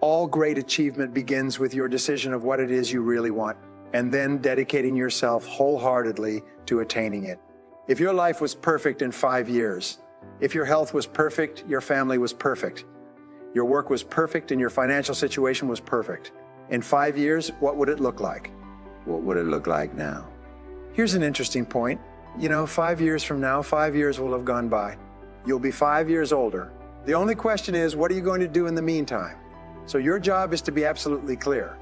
All great achievement begins with your decision of what it is you really want, and then dedicating yourself wholeheartedly to attaining it. If your life was perfect in 5 years, if your health was perfect, your family was perfect, your work was perfect, and your financial situation was perfect, in 5 years, what would it look like? What would it look like now? Here's an interesting point. 5 years from now, 5 years will have gone by. You'll be 5 years older. The only question is, what are you going to do in the meantime? So your job is to be absolutely clear.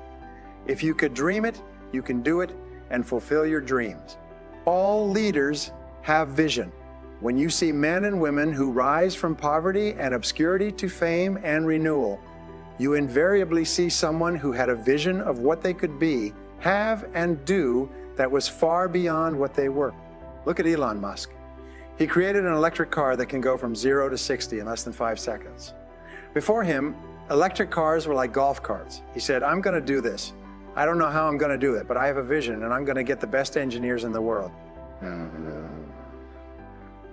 If you could dream it, you can do it and fulfill your dreams. All leaders have vision. When you see men and women who rise from poverty and obscurity to fame and renewal, you invariably see someone who had a vision of what they could be, have, and do that was far beyond what they were. Look at Elon Musk. He created an electric car that can go from 0 to 60 in less than 5 seconds. Before him, electric cars were like golf carts. He said, I'm going to do this. I don't know how I'm going to do it, but I have a vision and I'm going to get the best engineers in the world.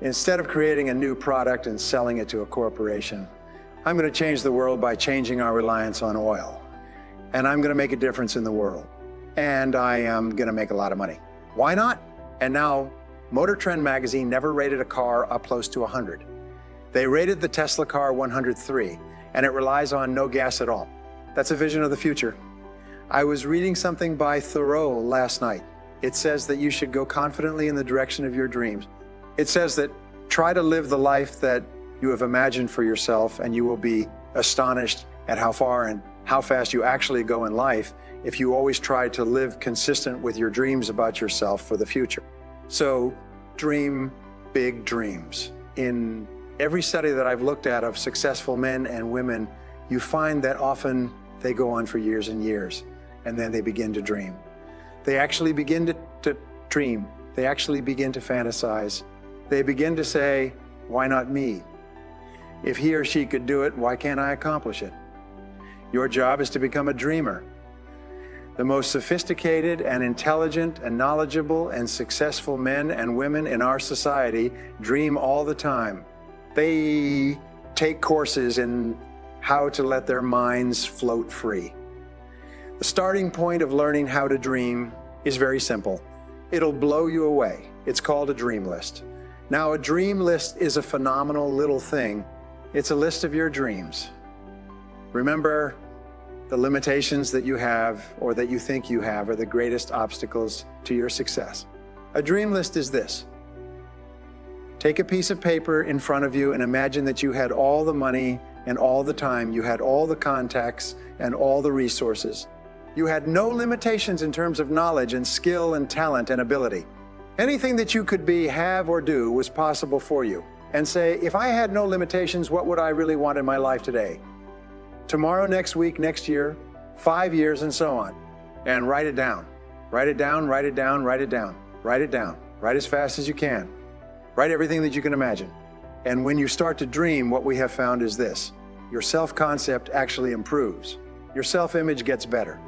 Instead of creating a new product and selling it to a corporation, I'm going to change the world by changing our reliance on oil. And I'm going to make a difference in the world. And I am going to make a lot of money. Why not? And now, Motor Trend magazine never rated a car up close to 100. They rated the Tesla car 103, and it relies on no gas at all. That's a vision of the future. I was reading something by Thoreau last night. It says that you should go confidently in the direction of your dreams. It says that try to live the life that you have imagined for yourself, and you will be astonished at how far and how fast you actually go in life if you always try to live consistent with your dreams about yourself for the future. So dream big dreams. In every study that I've looked at of successful men and women, you find that often they go on for years and years, and then they begin to dream. They actually begin to dream. They actually begin to fantasize. They begin to say, why not me? If he or she could do it, why can't I accomplish it? Your job is to become a dreamer. The most sophisticated and intelligent and knowledgeable and successful men and women in our society dream all the time. They take courses in how to let their minds float free. The starting point of learning how to dream is very simple. It'll blow you away. It's called a dream list. Now, a dream list is a phenomenal little thing. It's a list of your dreams. Remember, the limitations that you have or that you think you have are the greatest obstacles to your success. A dream list is this. Take a piece of paper in front of you and imagine that you had all the money and all the time, you had all the contacts and all the resources. You had no limitations in terms of knowledge and skill and talent and ability. Anything that you could be, have, or do was possible for you. And say, if I had no limitations, what would I really want in my life today? Tomorrow, next week, next year, 5 years, and so on. And write it down. Write it down, write it down, write it down. Write it down. Write as fast as you can. Write everything that you can imagine. And when you start to dream, what we have found is this. Your self-concept actually improves. Your self-image gets better.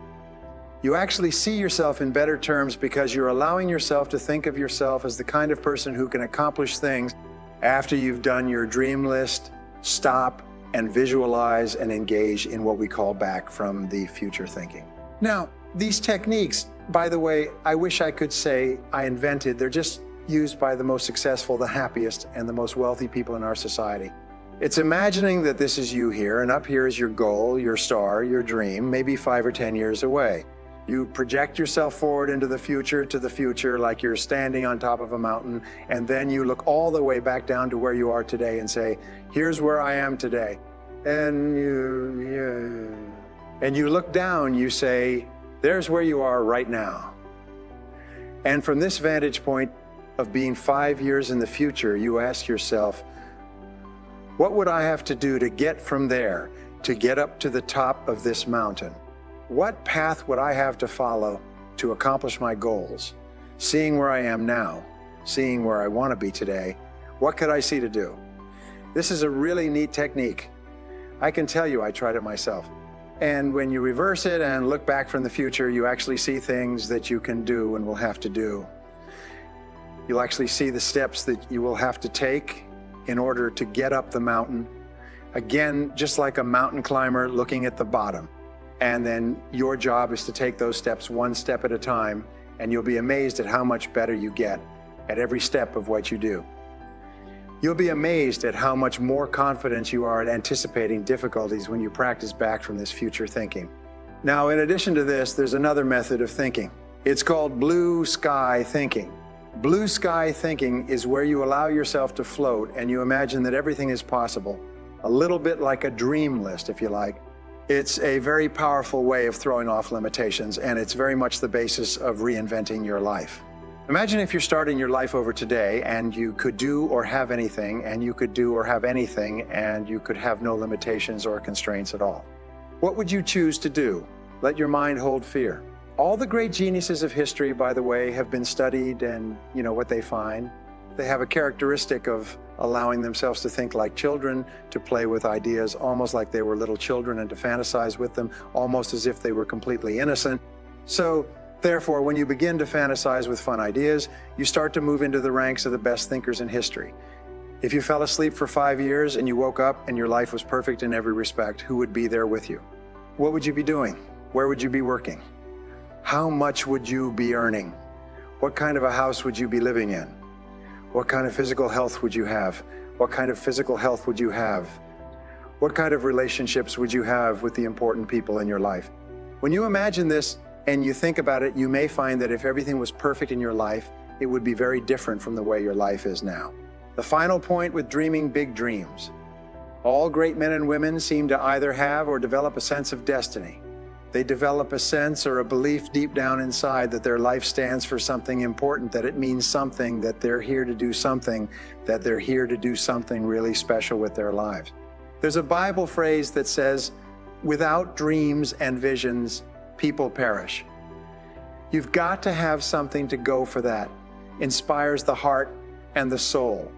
You actually see yourself in better terms because you're allowing yourself to think of yourself as the kind of person who can accomplish things. After you've done your dream list, stop and visualize and engage in what we call back from the future thinking. Now, these techniques, by the way, I wish I could say I invented. They're just used by the most successful, the happiest, and the most wealthy people in our society. It's imagining that this is you here, and up here is your goal, your star, your dream, maybe 5 or 10 years away. You project yourself forward into the future, like you're standing on top of a mountain, and then you look all the way back down to where you are today and say, here's where I am today. And you look down, you say, there's where you are right now. And from this vantage point of being 5 years in the future, you ask yourself, what would I have to do to get from there, to get up to the top of this mountain? What path would I have to follow to accomplish my goals? Seeing where I am now, seeing where I want to be today, what could I see to do? This is a really neat technique. I can tell you I tried it myself. And when you reverse it and look back from the future, you actually see things that you can do and will have to do. You'll actually see the steps that you will have to take in order to get up the mountain. Again, just like a mountain climber looking at the bottom. And then your job is to take those steps one step at a time, and you'll be amazed at how much better you get at every step of what you do. You'll be amazed at how much more confident you are at anticipating difficulties when you practice back from this future thinking. Now, in addition to this, there's another method of thinking. It's called blue sky thinking. Blue sky thinking is where you allow yourself to float and you imagine that everything is possible. A little bit like a dream list, if you like. It's a very powerful way of throwing off limitations, and it's very much the basis of reinventing your life. Imagine if you're starting your life over today and you could do or have anything, and you could do or have anything, and you could have no limitations or constraints at all. What would you choose to do? Let your mind hold fear. All the great geniuses of history, by the way, have been studied, and you know what they find? They have a characteristic of allowing themselves to think like children, to play with ideas almost like they were little children, and to fantasize with them almost as if they were completely innocent. So, therefore, when you begin to fantasize with fun ideas, you start to move into the ranks of the best thinkers in history. If you fell asleep for 5 years and you woke up and your life was perfect in every respect, who would be there with you? What would you be doing? Where would you be working? How much would you be earning? What kind of a house would you be living in? What kind of physical health would you have? What kind of physical health would you have? What kind of relationships would you have with the important people in your life? When you imagine this and you think about it, you may find that if everything was perfect in your life, it would be very different from the way your life is now. The final point with dreaming big dreams. All great men and women seem to either have or develop a sense of destiny. They develop a sense or a belief deep down inside that their life stands for something important, that it means something, that they're here to do something, that they're here to do something really special with their lives. There's a Bible phrase that says, without dreams and visions, people perish. You've got to have something to go for that. Inspires the heart and the soul.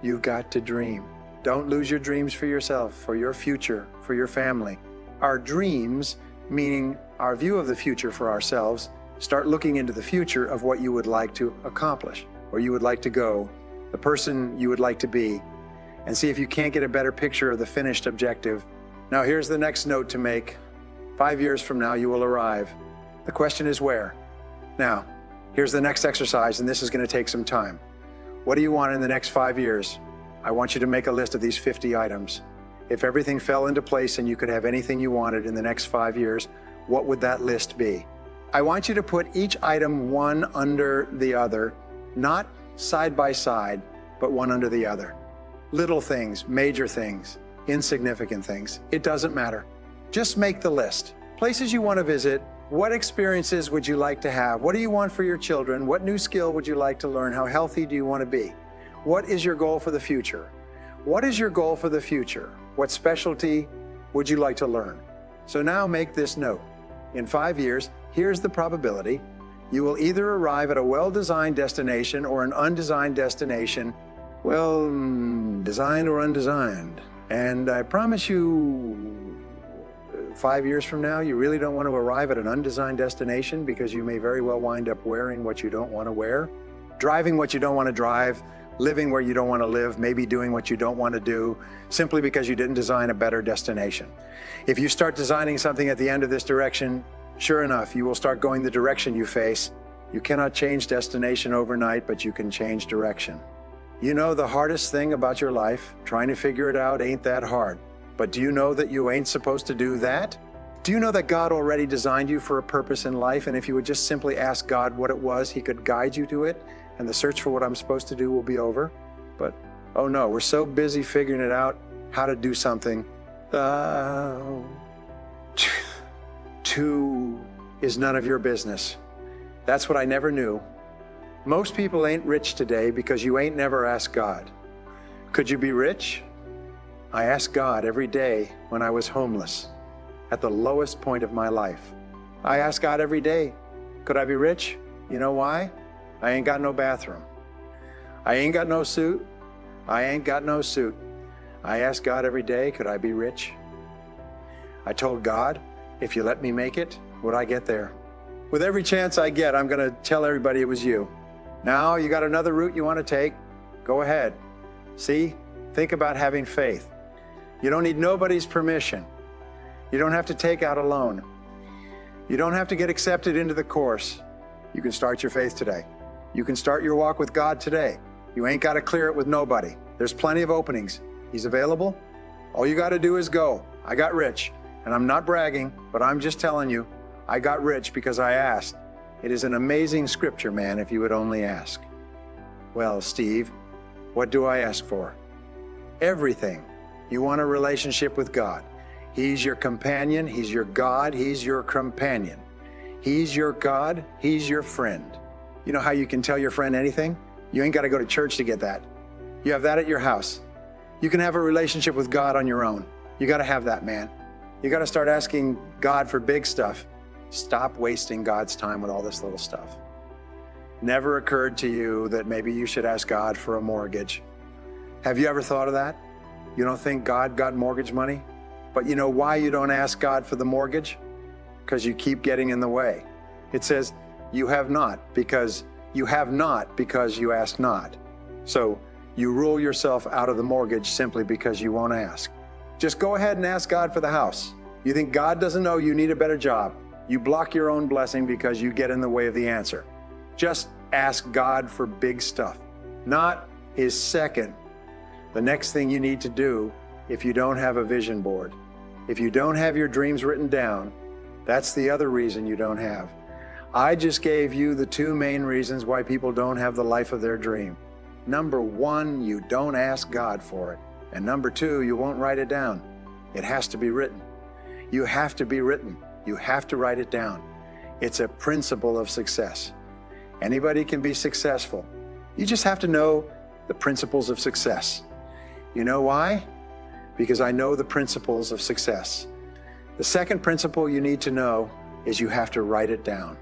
You've got to dream. Don't lose your dreams for yourself, for your future, for your family. Our dreams, meaning our view of the future for ourselves, start looking into the future of what you would like to accomplish, where you would like to go, the person you would like to be, and see if you can't get a better picture of the finished objective. Now here's the next note to make. 5 years from now, you will arrive. The question is where? Now, here's the next exercise, and this is going to take some time. What do you want in the next 5 years? I want you to make a list of these 50 items. If everything fell into place and you could have anything you wanted in the next 5 years, what would that list be? I want you to put each item one under the other, not side by side, but one under the other. Little things, major things, insignificant things, it doesn't matter. Just make the list. Places you want to visit, what experiences would you like to have? What do you want for your children? What new skill would you like to learn? How healthy do you want to be? What is your goal for the future? What is your goal for the future? What specialty would you like to learn? So now make this note. In 5 years, here's the probability. You will either arrive at a well-designed destination or an undesigned destination. Well, designed or undesigned. And I promise you, 5 years from now, you really don't want to arrive at an undesigned destination because you may very well wind up wearing what you don't want to wear, driving what you don't want to drive, living where you don't want to live, maybe doing what you don't want to do, simply because you didn't design a better destination. If you start designing something at the end of this direction, sure enough, you will start going the direction you face. You cannot change destination overnight, but you can change direction. You know the hardest thing about your life, trying to figure it out ain't that hard. But do you know that you ain't supposed to do that? Do you know that God already designed you for a purpose in life, and if you would just simply ask God what it was, He could guide you to it, and the search for what I'm supposed to do will be over? But, oh no, we're so busy figuring it out, how to do something. Two is none of your business. That's what I never knew. Most people ain't rich today because you ain't never asked God. Could you be rich? I asked God every day when I was homeless, at the lowest point of my life. I asked God every day, could I be rich? You know why? I ain't got no bathroom. I ain't got no suit. I ain't got no suit. I asked God every day, could I be rich? I told God, if you let me make it, would I get there? With every chance I get, I'm going to tell everybody it was you. Now you got another route you want to take? Go ahead. See? Think about having faith. You don't need nobody's permission. You don't have to take out a loan. You don't have to get accepted into the course. You can start your faith today. You can start your walk with God today. You ain't got to clear it with nobody. There's plenty of openings. He's available. All you got to do is go. I got rich, and I'm not bragging, but I'm just telling you, I got rich because I asked. It is an amazing scripture, man, if you would only ask. Well, Steve, what do I ask for? Everything. You want a relationship with God. He's your companion. He's your God. He's your companion. He's your God. He's your friend. You know how you can tell your friend anything? You ain't got to go to church to get that. You have that at your house. You can have a relationship with God on your own. You got to have that, man. You got to start asking God for big stuff. Stop wasting God's time with all this little stuff. Never occurred to you that maybe you should ask God for a mortgage. Have you ever thought of that? You don't think God got mortgage money? But you know why you don't ask God for the mortgage? Because you keep getting in the way. It says, you have not because you ask not. So you rule yourself out of the mortgage simply because you won't ask. Just go ahead and ask God for the house. You think God doesn't know you need a better job. You block your own blessing because you get in the way of the answer. Just ask God for big stuff, not his second. The next thing you need to do, if you don't have a vision board, if you don't have your dreams written down, that's the other reason you don't have. I just gave you the two main reasons why people don't have the life of their dream. Number one, you don't ask God for it. And number two, you won't write it down. It has to be written. You have to be written. You have to write it down. It's a principle of success. Anybody can be successful. You just have to know the principles of success. You know why? Because I know the principles of success. The second principle you need to know is you have to write it down.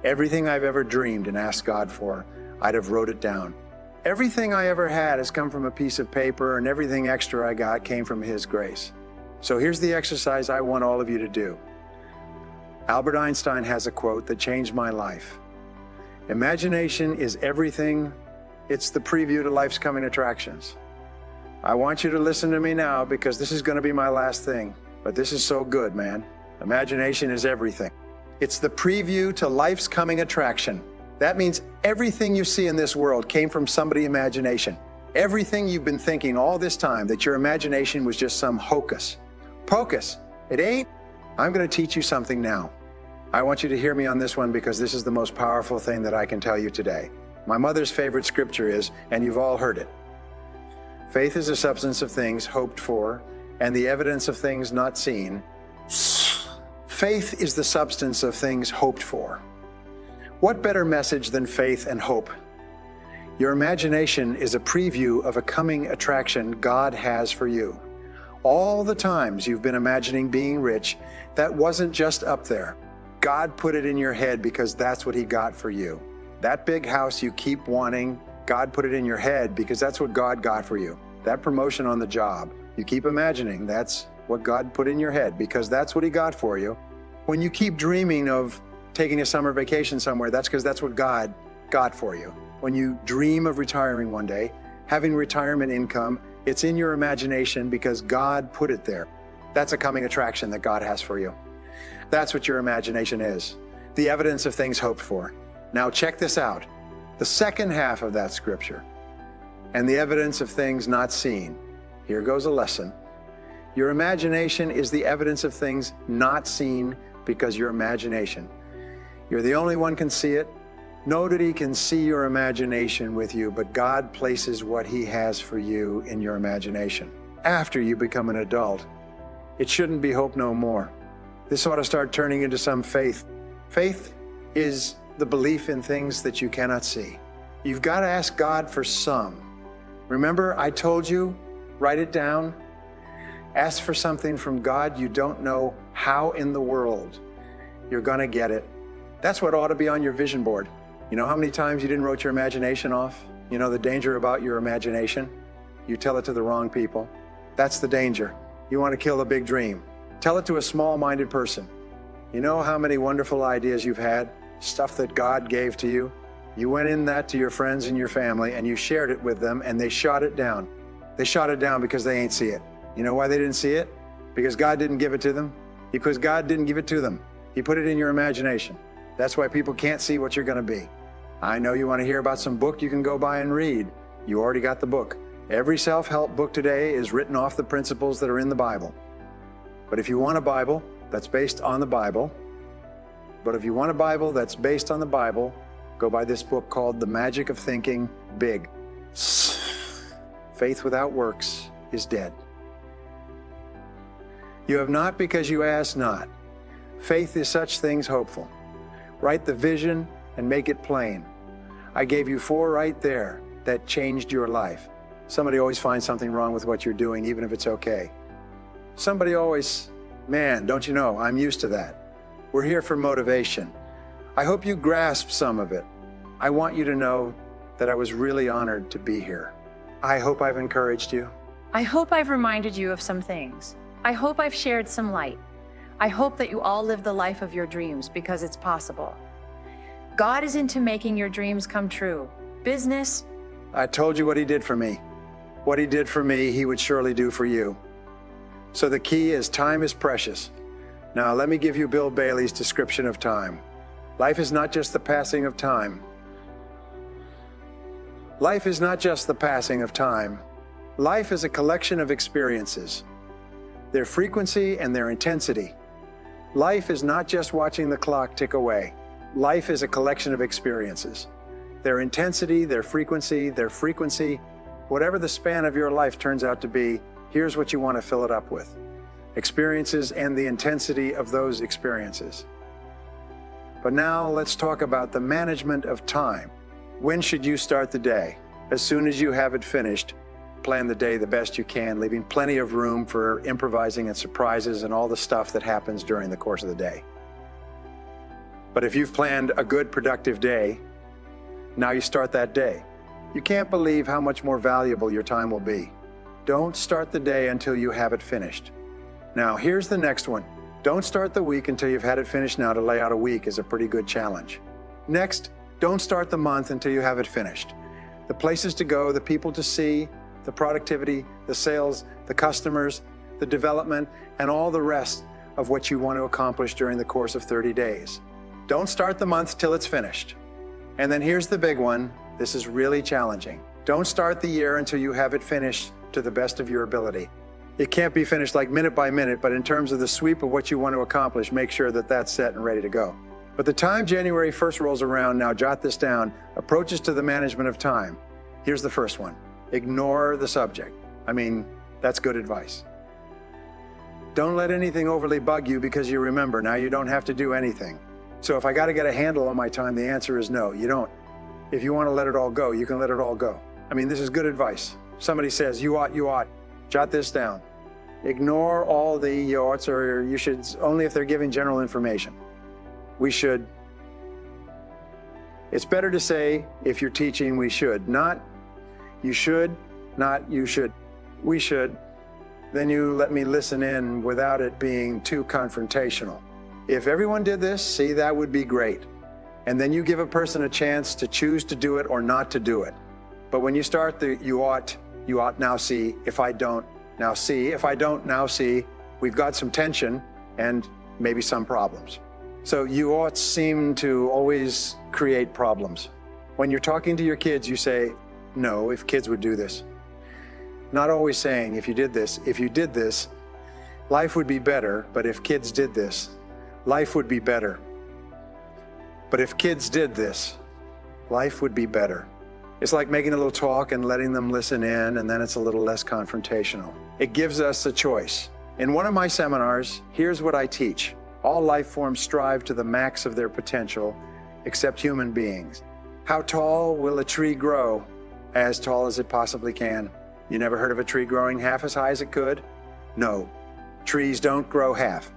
Everything I've ever dreamed and asked God for, I'd have wrote it down. Everything I ever had has come from a piece of paper, and everything extra I got came from His grace. So here's the exercise I want all of you to do. Albert Einstein has a quote that changed my life. Imagination is everything. It's the preview to life's coming attractions. I want you to listen to me now because this is going to be my last thing, but this is so good, man. Imagination is everything. It's the preview to life's coming attraction. That means everything you see in this world came from somebody's imagination. Everything you've been thinking all this time that your imagination was just some hocus pocus. It ain't. I'm going to teach you something now. I want you to hear me on this one because this is the most powerful thing that I can tell you today. My mother's favorite scripture is, and you've all heard it, faith is the substance of things hoped for and the evidence of things not seen. Faith is the substance of things hoped for. What better message than faith and hope? Your imagination is a preview of a coming attraction God has for you. All the times you've been imagining being rich, that wasn't just up there. God put it in your head because that's what He got for you. That big house you keep wanting, God put it in your head because that's what God got for you. That promotion on the job, you keep imagining, that's what God put in your head because that's what He got for you. When you keep dreaming of taking a summer vacation somewhere, that's because that's what God got for you. When you dream of retiring one day, having retirement income, it's in your imagination because God put it there. That's a coming attraction that God has for you. That's what your imagination is. The evidence of things hoped for. Now check this out. The second half of that scripture. And the evidence of things not seen. Here goes a lesson. Your imagination is the evidence of things not seen because your imagination. You're the only one can see it. Nobody can see your imagination with you, but God places what He has for you in your imagination. After you become an adult, it shouldn't be hope no more. This ought to start turning into some faith. Faith is the belief in things that you cannot see. You've got to ask God for some. Remember, I told you, write it down. Ask for something from God you don't know how in the world you're going to get it. That's what ought to be on your vision board. You know how many times you didn't write your imagination off? You know the danger about your imagination? You tell it to the wrong people. That's the danger. You want to kill a big dream. Tell it to a small-minded person. You know how many wonderful ideas you've had? Stuff that God gave to you? You went in that to your friends and your family and you shared it with them and they shot it down. They shot it down because they ain't see it. You know why they didn't see it? Because God didn't give it to them. Because God didn't give it to them. He put it in your imagination. That's why people can't see what you're going to be. I know you want to hear about some book you can go buy and read. You already got the book. Every self-help book today is written off the principles that are in the Bible. But if you want a Bible that's based on the Bible, go buy this book called The Magic of Thinking Big. Faith without works is dead. You have not because you ask not. Faith is such things hopeful. Write the vision and make it plain. I gave you 4 right there that changed your life. Somebody always finds something wrong with what you're doing, even if it's okay. Somebody always, man, don't you know, I'm used to that. We're here for motivation. I hope you grasp some of it. I want you to know that I was really honored to be here. I hope I've encouraged you. I hope I've reminded you of some things. I hope I've shared some light. I hope that you all live the life of your dreams because it's possible. God is into making your dreams come true. Business. I told you what he did for me. What he did for me, he would surely do for you. So the key is time is precious. Now let me give you Bill Bailey's description of time. Life is not just the passing of time. Life is not just the passing of time. Life is a collection of experiences, their frequency and their intensity. Life is not just watching the clock tick away. Life is a collection of experiences, their intensity, their frequency, whatever the span of your life turns out to be, here's what you want to fill it up with. Experiences and the intensity of those experiences. But now let's talk about the management of time. When should you start the day? As soon as you have it finished. Plan the day the best you can, leaving plenty of room for improvising and surprises and all the stuff that happens during the course of the day. But if you've planned a good, productive day, now you start that day. You can't believe how much more valuable your time will be. Don't start the day until you have it finished. Now, here's the next one. Don't start the week until you've had it finished. Now, to lay out a week is a pretty good challenge. Next, don't start the month until you have it finished. The places to go, the people to see, the productivity, the sales, the customers, the development, and all the rest of what you want to accomplish during the course of 30 days. Don't start the month till it's finished. And then here's the big one. This is really challenging. Don't start the year until you have it finished to the best of your ability. It can't be finished like minute by minute, but in terms of the sweep of what you want to accomplish, make sure that that's set and ready to go. But the time January 1st rolls around, now jot this down, approaches to the management of time. Here's the first one. Ignore the subject. I mean, that's good advice. Don't let anything overly bug you because you remember, now you don't have to do anything. So if I got to get a handle on my time, the answer is no, you don't. If you want to let it all go, you can let it all go. I mean, this is good advice. Somebody says, you ought. Jot this down. Ignore all the you oughts or you shoulds, only if they're giving general information. We should. It's better to say, if you're teaching, we should, not you should, not you should, we should. Then you let me listen in without it being too confrontational. If everyone did this, see, that would be great. And then you give a person a chance to choose to do it or not to do it. But when you start the you ought now see, if I don't, now see, if I don't, now see, we've got some tension and maybe some problems. So you ought seem to always create problems. When you're talking to your kids, you say, no, if kids would do this. Not always saying, if you did this, life would be better, but if kids did this, life would be better. But if kids did this, life would be better. It's like making a little talk and letting them listen in, and then it's a little less confrontational. It gives us a choice. In one of my seminars, here's what I teach. All life forms strive to the max of their potential, except human beings. How tall will a tree grow? As tall as it possibly can. You never heard of a tree growing half as high as it could? No, trees don't grow half.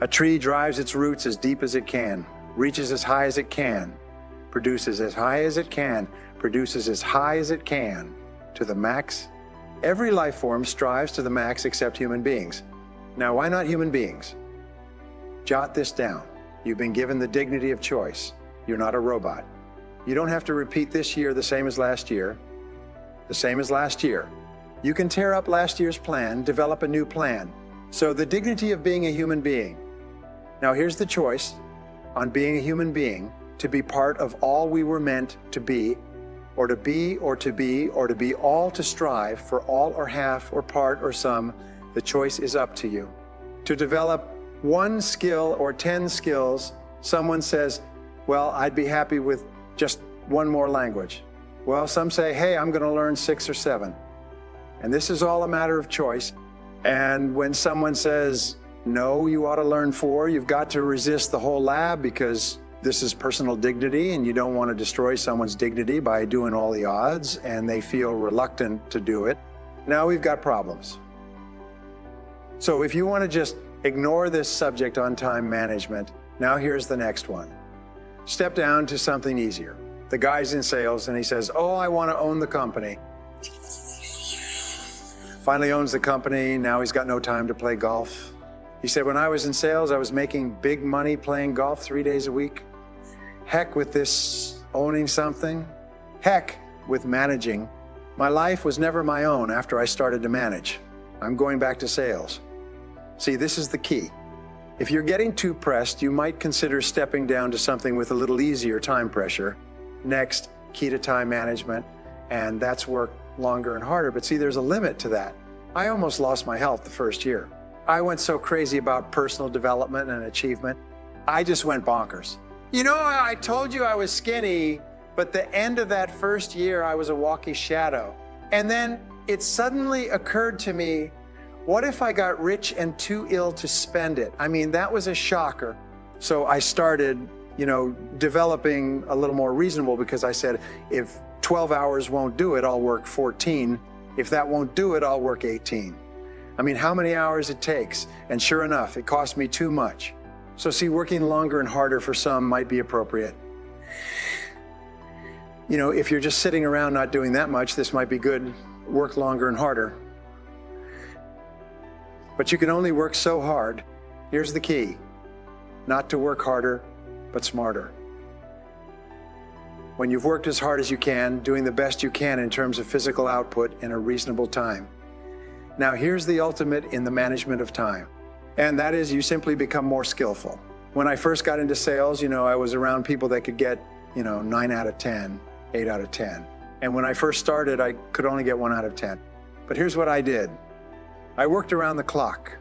A tree drives its roots as deep as it can, reaches as high as it can, produces as high as it can, produces as high as it can, to the max. Every life form strives to the max except human beings. Now, why not human beings? Jot this down. You've been given the dignity of choice. You're not a robot. You don't have to repeat this year the same as last year, You can tear up last year's plan, develop a new plan. So the dignity of being a human being. Now here's the choice on being a human being, to be part of all we were meant to be, or to be, or to be, or to be all, to strive for all or half or part or some. The choice is up to you. To develop one skill or 10 skills, someone says, well, I'd be happy with just one more language. Well, some say, hey, I'm going to learn 6 or 7. And this is all a matter of choice. And when someone says, no, you ought to learn 4, you've got to resist the whole lab, because this is personal dignity and you don't want to destroy someone's dignity by doing all the odds, and they feel reluctant to do it. Now we've got problems. So if you want to just ignore this subject on time management, now here's the next one. Step down to something easier. The guy's in sales and he says, oh, I want to own the company. Finally owns the company, now he's got no time to play golf. He said, when I was in sales, I was making big money playing golf 3 days a week. Heck with this owning something. Heck with managing. My life was never my own after I started to manage. I'm going back to sales. See, this is the key. If you're getting too pressed, you might consider stepping down to something with a little easier time pressure. Next, key to time management, and that's work longer and harder. But see, there's a limit to that. I almost lost my health the first year. I went so crazy about personal development and achievement, I just went bonkers. You know, I told you I was skinny, but the end of that first year, I was a walking shadow. And then it suddenly occurred to me, what if I got rich and too ill to spend it? I mean, that was a shocker. So I started, developing a little more reasonable, because I said, if 12 hours won't do it, I'll work 14. If that won't do it, I'll work 18. I mean, how many hours it takes? And sure enough, it cost me too much. So see, working longer and harder for some might be appropriate. If you're just sitting around not doing that much, this might be good. Work longer and harder. But you can only work so hard. Here's the key. Not to work harder, but smarter. When you've worked as hard as you can, doing the best you can in terms of physical output in a reasonable time. Now here's the ultimate in the management of time, and that is you simply become more skillful. When I first got into sales, I was around people that could get, 9 out of 10, 8 out of 10. And when I first started, I could only get 1 out of 10. But here's what I did. I worked around the clock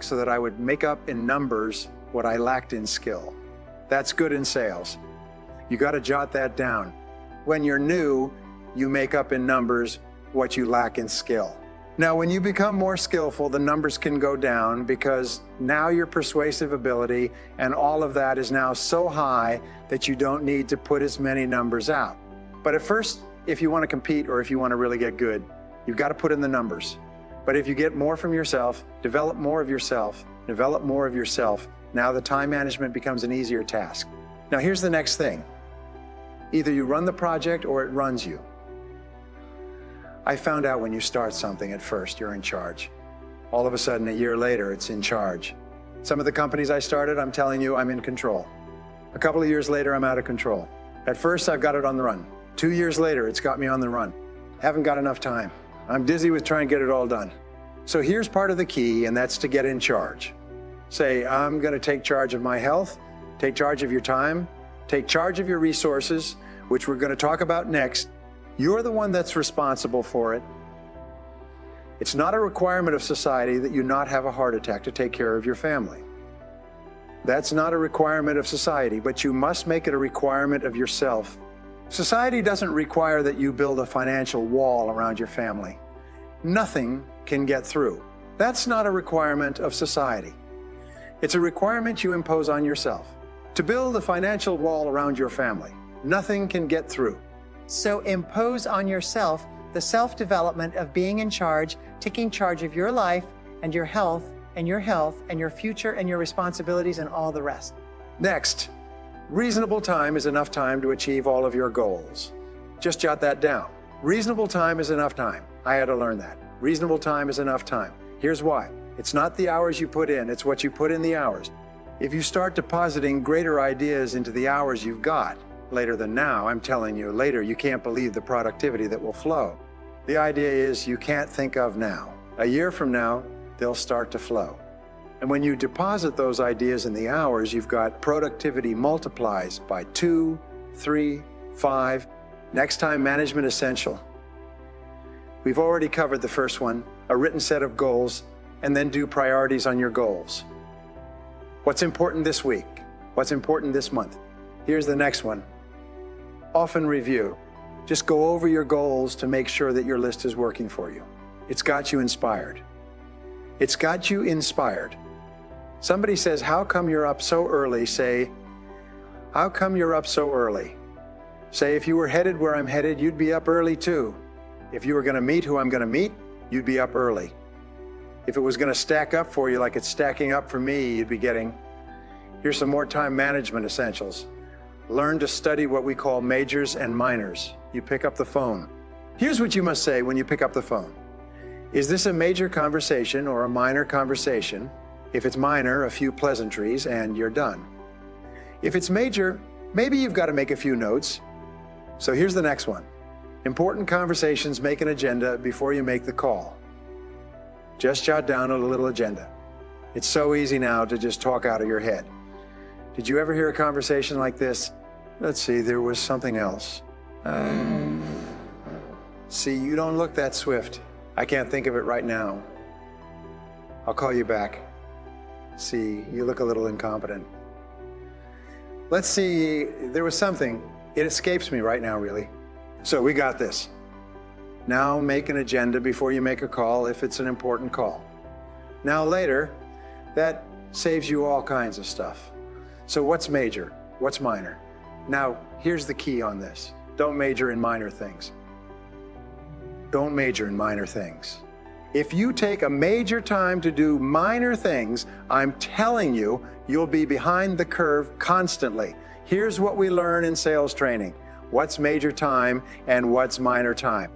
so that I would make up in numbers what I lacked in skill. That's good in sales. You got to jot that down. When you're new, you make up in numbers what you lack in skill. Now, when you become more skillful, the numbers can go down, because now your persuasive ability and all of that is now so high that you don't need to put as many numbers out. But at first, if you want to compete or if you want to really get good, you've got to put in the numbers. But if you get more from yourself, develop more of yourself, now the time management becomes an easier task. Now here's the next thing. Either you run the project or it runs you. I found out when you start something at first, you're in charge. All of a sudden, a year later, it's in charge. Some of the companies I started, I'm telling you, I'm in control. A couple of years later, I'm out of control. At first, I've got it on the run. 2 years later, it's got me on the run. Haven't got enough time. I'm dizzy with trying to get it all done. So here's part of the key, and that's to get in charge. Say, I'm going to take charge of my health, take charge of your time, take charge of your resources, which we're going to talk about next. You're the one that's responsible for it. It's not a requirement of society that you not have a heart attack to take care of your family. That's not a requirement of society, but you must make it a requirement of yourself. Society doesn't require that you build a financial wall around your family. Nothing can get through. That's not a requirement of society. It's a requirement you impose on yourself. To build a financial wall around your family, nothing can get through. So impose on yourself the self-development of being in charge, taking charge of your life and your health and your future and your responsibilities and all the rest. Next, reasonable time is enough time to achieve all of your goals. Just jot that down. Reasonable time is enough time. I had to learn that. Reasonable time is enough time. Here's why. It's not the hours you put in, it's what you put in the hours. If you start depositing greater ideas into the hours you've got, later than now, I'm telling you, later you can't believe the productivity that will flow. The idea is you can't think of now. A year from now, they'll start to flow. And when you deposit those ideas in the hours, you've got productivity multiplies by 2, 3, 5. Next time, management essential. We've already covered the first one, a written set of goals, and then do priorities on your goals. What's important this week? What's important this month? Here's the next one. Often review. Just go over your goals to make sure that your list is working for you. It's got you inspired. It's got you inspired. Somebody says, how come you're up so early? Say, how come you're up so early? Say, if you were headed where I'm headed, you'd be up early too. If you were going to meet who I'm going to meet, you'd be up early. If it was going to stack up for you like it's stacking up for me, you'd be getting, here's some more time management essentials. Learn to study what we call majors and minors. You pick up the phone. Here's what you must say when you pick up the phone. Is this a major conversation or a minor conversation? If it's minor, a few pleasantries and you're done. If it's major, maybe you've got to make a few notes. So here's the next one. Important conversations, make an agenda before you make the call. Just jot down a little agenda. It's so easy now to just talk out of your head. Did you ever hear a conversation like this? Let's see, there was something else. See, you don't look that swift. I can't think of it right now. I'll call you back. See, you look a little incompetent. Let's see, there was something. It escapes me right now, really. So we got this. Now make an agenda before you make a call if it's an important call. Now later, that saves you all kinds of stuff. So what's major? What's minor? Now, here's the key on this. Don't major in minor things. Don't major in minor things. If you take a major time to do minor things, I'm telling you, you'll be behind the curve constantly. Here's what we learn in sales training. What's major time and what's minor time.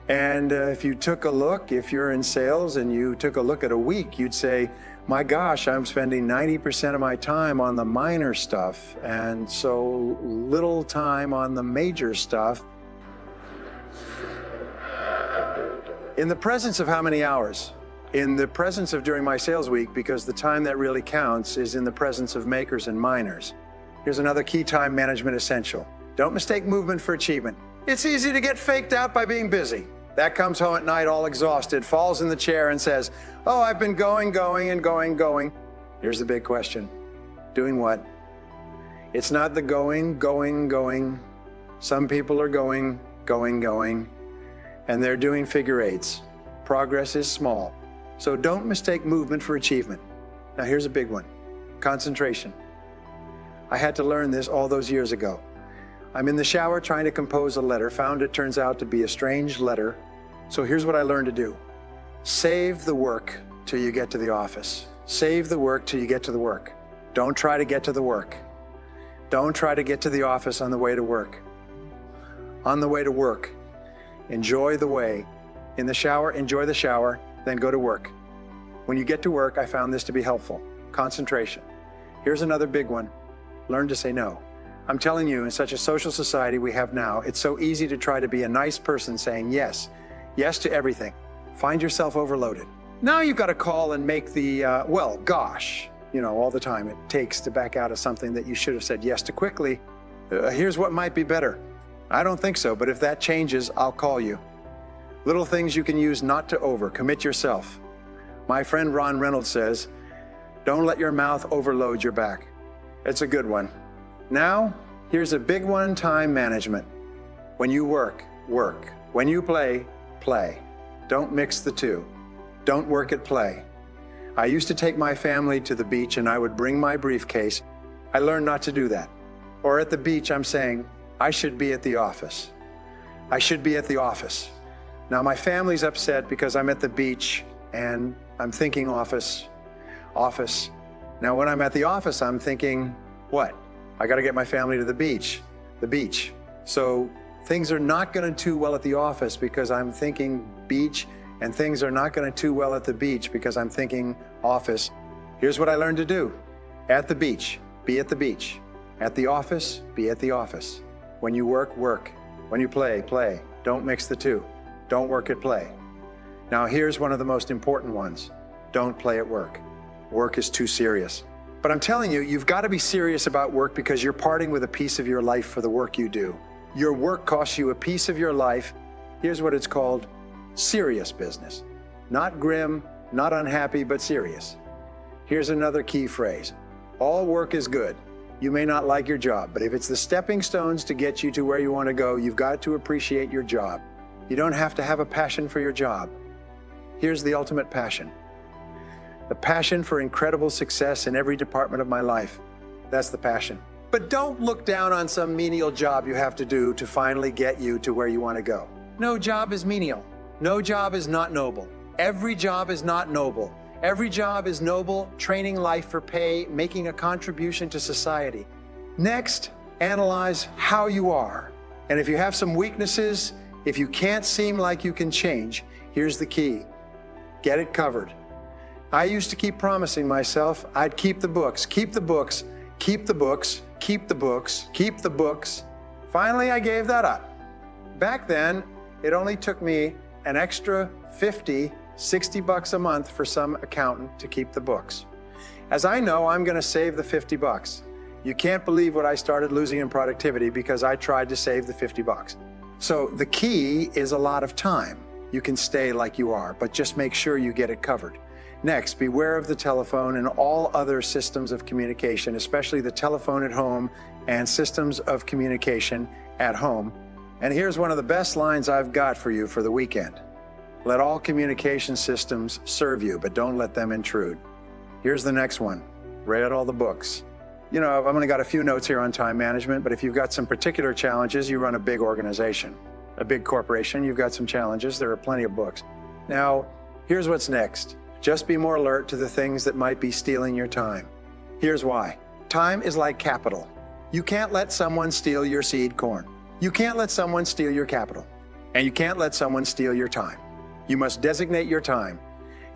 And if you took a look, if you're in sales and you took a look at a week, you'd say, my gosh, I'm spending 90% of my time on the minor stuff and so little time on the major stuff. In the presence of how many hours? In the presence of during my sales week, because the time that really counts is in the presence of makers and minors. Here's another key time management essential. Don't mistake movement for achievement. It's easy to get faked out by being busy. That comes home at night all exhausted, falls in the chair and says, oh, I've been going. Here's the big question. Doing what? It's not the going. Some people are going, and they're doing figure eights. Progress is small. So don't mistake movement for achievement. Now here's a big one. Concentration. I had to learn this all those years ago. I'm in the shower trying to compose a letter, found it turns out to be a strange letter. So here's what I learned to do. Save the work till you get to the office. Save the work till you get to the work. Don't try to get to the work. Don't try to get to the office on the way to work. On the way to work, enjoy the way. In the shower, enjoy the shower, then go to work. When you get to work, I found this to be helpful. Concentration. Here's another big one. Learn to say no. I'm telling you, in such a social society we have now, it's so easy to try to be a nice person saying yes. Yes to everything. Find yourself overloaded. Now you've got to call and make the, well, gosh, all the time it takes to back out of something that you should have said yes to quickly. Here's what might be better. I don't think so, but if that changes, I'll call you. Little things you can use not to over. Commit yourself. My friend Ron Reynolds says, don't let your mouth overload your back. It's a good one. Now, here's a big one, time management. When you work, work. When you play, play. Don't mix the two. Don't work at play. I used to take my family to the beach and I would bring my briefcase. I learned not to do that. Or at the beach, I'm saying, I should be at the office. I should be at the office. Now my family's upset because I'm at the beach and I'm thinking office. Now when I'm at the office, I'm thinking, what? I got to get my family to the beach. So things are not going to do well at the office because I'm thinking beach, and things are not going to do well at the beach because I'm thinking office. Here's what I learned to do. At the beach, be at the beach. At the office, be at the office. When you work, work. When you play, play. Don't mix the two. Don't work at play. Now here's one of the most important ones. Don't play at work. Work is too serious. But I'm telling you, you've got to be serious about work because you're parting with a piece of your life for the work you do. Your work costs you a piece of your life. Here's what it's called: serious business. Not grim, not unhappy, but serious. Here's another key phrase. All work is good. You may not like your job, but if it's the stepping stones to get you to where you want to go, you've got to appreciate your job. You don't have to have a passion for your job. Here's the ultimate passion. The passion for incredible success in every department of my life. That's the passion. But don't look down on some menial job you have to do to finally get you to where you want to go. No job is menial. No job is not noble. Every job is not noble. Every job is noble, training life for pay, making a contribution to society. Next, analyze how you are. And if you have some weaknesses, if you can't seem like you can change, here's the key. Get it covered. I used to keep promising myself I'd keep the books, keep the books, keep the books, keep the books, keep the books. Finally, I gave that up. Back then, it only took me an extra $50-60 a month for some accountant to keep the books. As I know, I'm going to save the $50. You can't believe what I started losing in productivity because I tried to save the $50. So the key is a lot of time. You can stay like you are, but just make sure you get it covered. Next, beware of the telephone and all other systems of communication, especially the telephone at home and systems of communication at home. And here's one of the best lines I've got for you for the weekend. Let all communication systems serve you, but don't let them intrude. Here's the next one. Read all the books. You know, I've only got a few notes here on time management, but if you've got some particular challenges, you run a big organization, a big corporation, you've got some challenges, there are plenty of books. Now, here's what's next. Just be more alert to the things that might be stealing your time. Here's why. Time is like capital. You can't let someone steal your seed corn. You can't let someone steal your capital. And you can't let someone steal your time. You must designate your time.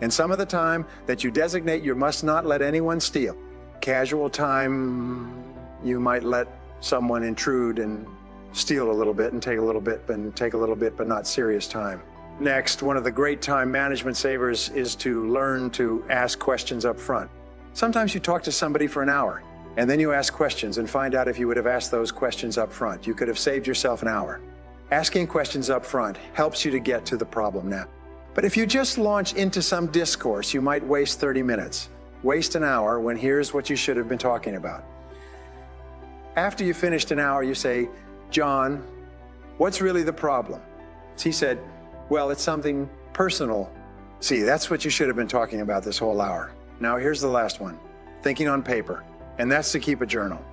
And some of the time that you designate, you must not let anyone steal. Casual time, you might let someone intrude and steal a little bit and take a little bit and take a little bit, but not serious time. Next, one of the great time management savers is to learn to ask questions up front. Sometimes you talk to somebody for an hour and then you ask questions and find out if you would have asked those questions up front. You could have saved yourself an hour. Asking questions up front helps you to get to the problem now. But if you just launch into some discourse, you might waste 30 minutes, waste an hour when here's what you should have been talking about. After you finished an hour, you say, John, what's really the problem? He said, well, it's something personal. See, that's what you should have been talking about this whole hour. Now here's the last one, thinking on paper, and that's to keep a journal.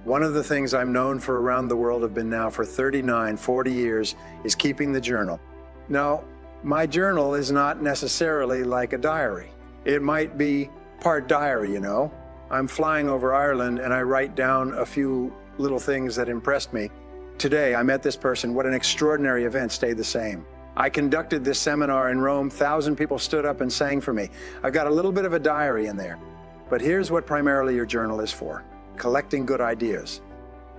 One of the things I'm known for around the world, have been now for 39, 40 years, is keeping the journal. Now, my journal is not necessarily like a diary. It might be part diary, you know. I'm flying over Ireland and I write down a few little things that impressed me. Today, I met this person. What an extraordinary event stayed the same. I conducted this seminar in Rome. 1,000 people stood up and sang for me. I've got a little bit of a diary in there. But here's what primarily your journal is for. Collecting good ideas.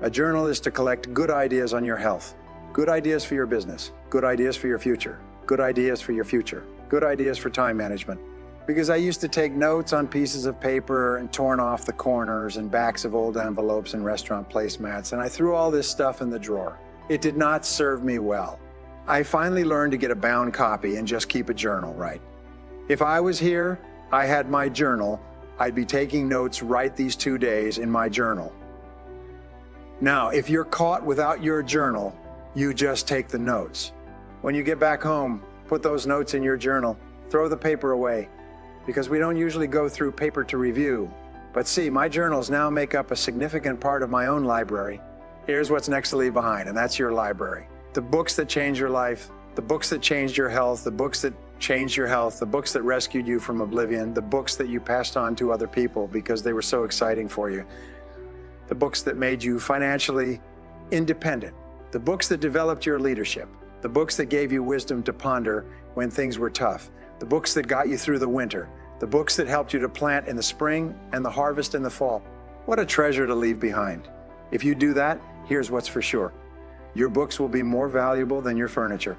A journal is to collect good ideas on your health. Good ideas for your business. Good ideas for your future. Good ideas for your future. Good ideas for time management. Because I used to take notes on pieces of paper and torn off the corners and backs of old envelopes and restaurant placemats, and I threw all this stuff in the drawer. It did not serve me well. I finally learned to get a bound copy and just keep a journal, right? If I was here, I had my journal, I'd be taking notes right these 2 days in my journal. Now, if you're caught without your journal, you just take the notes. When you get back home, put those notes in your journal, throw the paper away, because we don't usually go through paper to review. But see, my journals now make up a significant part of my own library. Here's what's next to leave behind, and that's your library. The books that changed your life, the books that changed your health, the books that changed your health, the books that rescued you from oblivion, the books that you passed on to other people because they were so exciting for you, the books that made you financially independent, the books that developed your leadership, the books that gave you wisdom to ponder when things were tough, the books that got you through the winter, the books that helped you to plant in the spring and the harvest in the fall. What a treasure to leave behind. If you do that, here's what's for sure. Your books will be more valuable than your furniture.